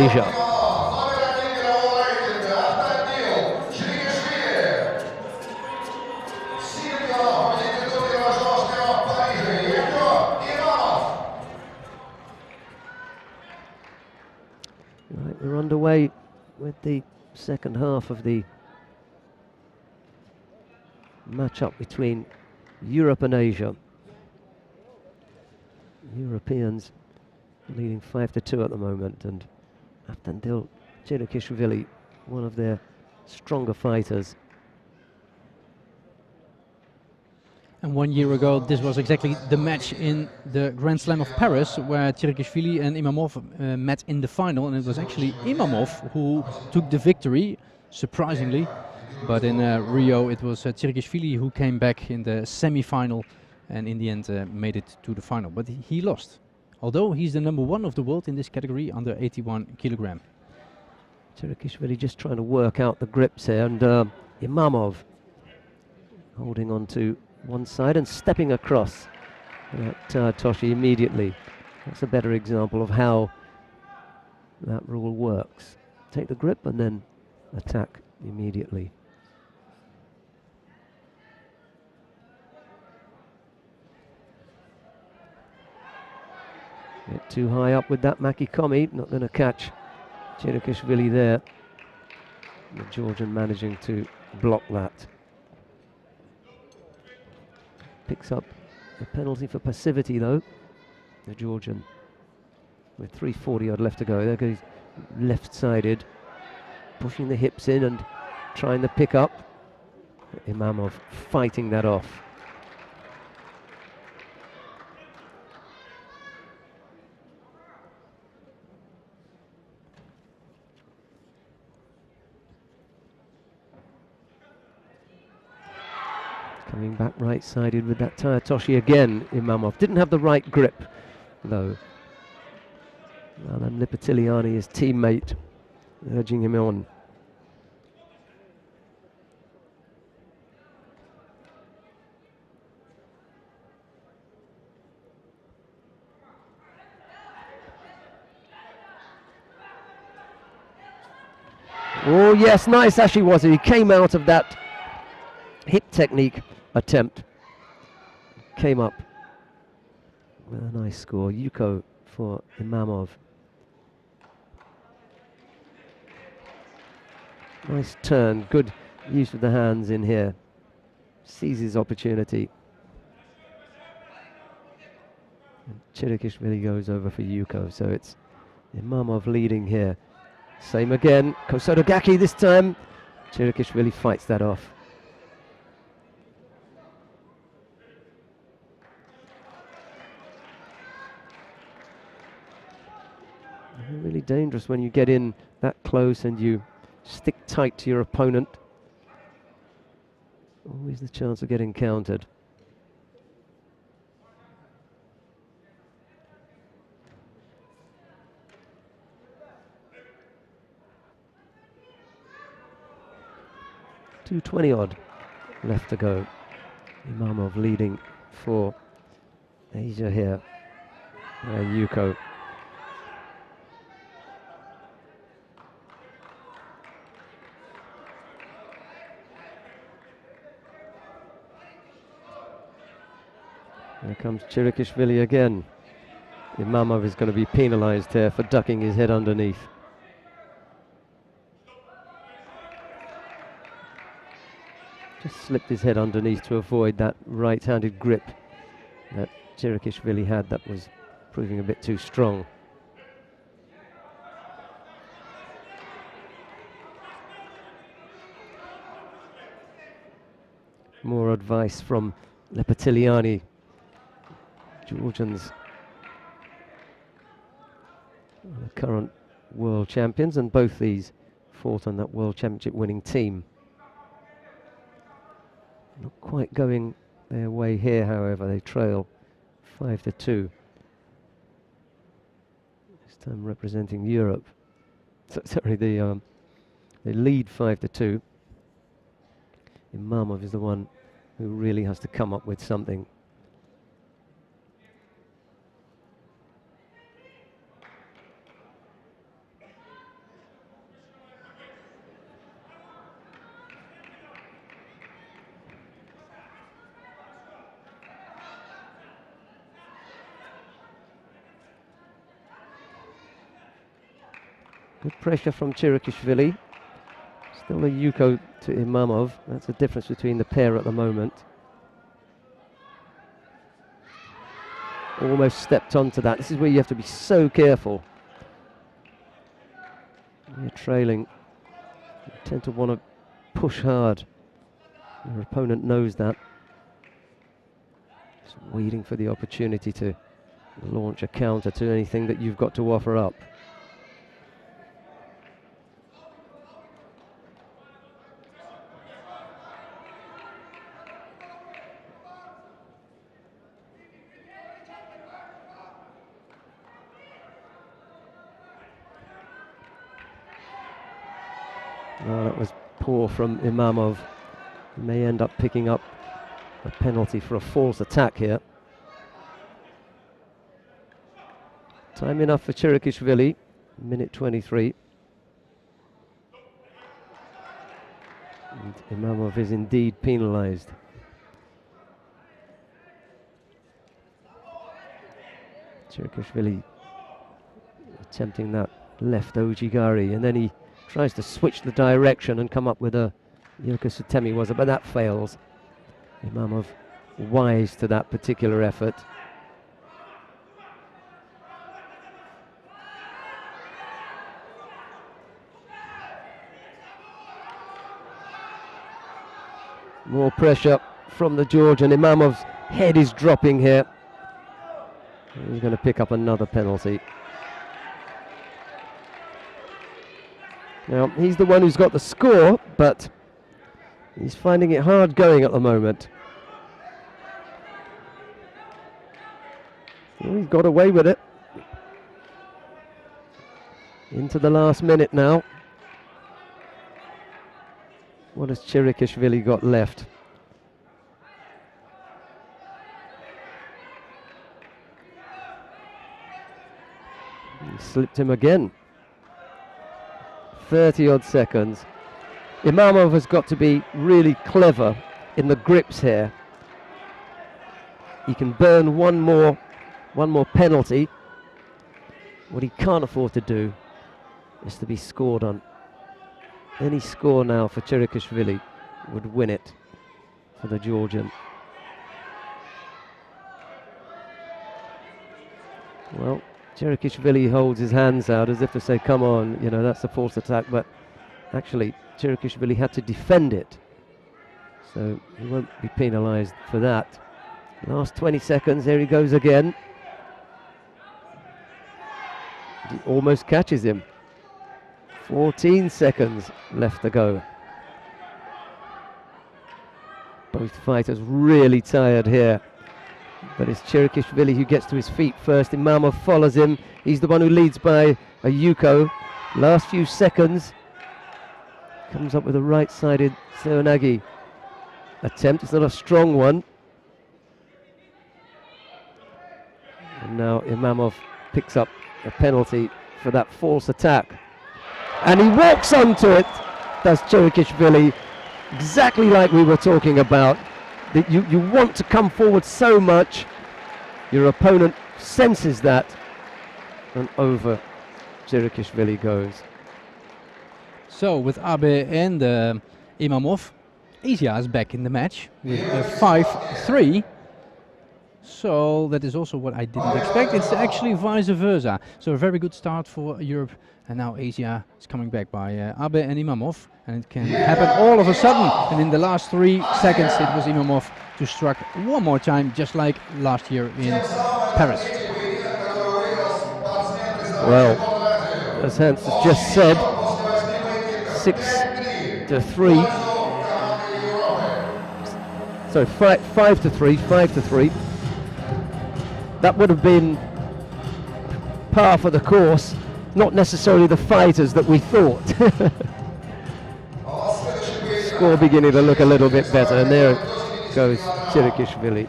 Asia. Right, we're underway with the second half of the match-up between Europe and Asia. Europeans leading 5-2 at the moment, and Avtandil Tchrikishvili, one of their stronger fighters. And 1 year ago, this was exactly the match in the Grand Slam of Paris, where Tchrikishvili and Imamov met in the final, and it was actually Imamov who took the victory, surprisingly. But in Rio, it was Tchrikishvili who came back in the semi-final, and in the end made it to the final. But he lost, although he's the #1 of the world in this category, under 81 kilogram. Tchrikishvili just trying to work out the grips here, and Imamov holding on to one side and stepping across that Toshi immediately. That's a better example of how that rule works. Take the grip and then attack immediately. Get too high up with that Makikomi, not going to catch Tchrikishvili there. The Georgian managing to block that. Picks up the penalty for passivity though, the Georgian, with 3:40 odd left to go. There goes left-sided, pushing the hips in and trying to pick up. Imamov fighting that off. Coming back right-sided with that Toshi again, Imamov. Didn't have the right grip, though. Alan Lipatiliani, his teammate, urging him on. Oh yes, nice Ashiwazu. He came out of that hip technique attempt. Came up with a nice score. Yuko for Imamov. Nice turn, good use of the hands in here. Seizes opportunity. And Tchrikishvili goes over for Yuko, so it's Imamov leading here. Same again, Kosodogaki this time. Tchrikishvili fights that off. Really dangerous when you get in that close and you stick tight to your opponent. Always the chance of getting countered. .220 odd left to go. Imamov leading for Asia here. Yuko. Here comes Tchrikishvili again. Imamov is going to be penalized here for ducking his head underneath. Just slipped his head underneath to avoid that right-handed grip that Tchrikishvili had that was proving a bit too strong. More advice from Lepatiliani. Georgians are the current world champions, and both these fought on that world championship winning team. Not quite going their way here, however. They trail 5-2. This time representing Europe. Sorry, they lead 5-2. Imamov is the one who really has to come up with something. Good pressure from Tchrikishvili. Still a Yakhyo to Imamov. That's the difference between the pair at the moment. Almost stepped onto that. This is where you have to be so careful. When you're trailing, you tend to want to push hard. Your opponent knows that. Just waiting for the opportunity to launch a counter to anything that you've got to offer up. Oh, that was poor from Imamov. He may end up picking up a penalty for a false attack here. Time enough for Tchrikishvili, minute 23. And Imamov is indeed penalised. Tchrikishvili attempting that left ojigari, and then he tries to switch the direction and come up with a Yakhyo was it, but that fails. Imamov wise to that particular effort. More pressure from the Georgian. Imamov's head is dropping here. He's going to pick up another penalty. Now, he's the one who's got the score, but he's finding it hard going at the moment. Well, he's got away with it. Into the last minute now. What has Tchrikishvili got left? He slipped him again. 30-odd seconds. Imamov has got to be really clever in the grips here. He can burn one more penalty. What he can't afford to do is to be scored on. Any score now for Tchrikishvili would win it for the Georgian. Well, Tchrikishvili holds his hands out as if to say, come on, you know, that's a false attack, but actually Tchrikishvili had to defend it. So he won't be penalised for that. Last 20 seconds, here he goes again. He almost catches him. 14 seconds left to go. Both fighters really tired here. But it's Tchrikishvili who gets to his feet first. Imamov follows him. He's the one who leads by a Yakhyo. Last few seconds. Comes up with a right-sided Seoinage attempt. It's not a strong one. And now Imamov picks up a penalty for that false attack. And he walks onto it, does Tchrikishvili, exactly like we were talking about. That you want to come forward so much, your opponent senses that, and over Tchrikishvili goes. So with Abe and Imamov, Asia is back in the match with 5-3. So that is also what I didn't expect. It's actually vice versa. So a very good start for Europe. And now Asia is coming back by Abe and Imamov. And it can happen all of a sudden. And in the last 3 seconds, it was Imamov to strike one more time, just like last year in Paris. Well, as Hans has just said, 6-3. So 5-3, 5-3. That would have been par for the course, not necessarily the fighters that we thought. Score beginning to look a little bit better, and there goes Tchrikishvili.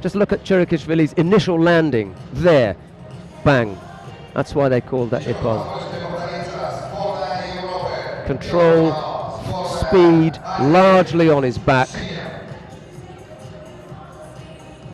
Just look at Tchrikishvili's initial landing there, bang. That's why they called that ippon. Control, speed, largely on his back.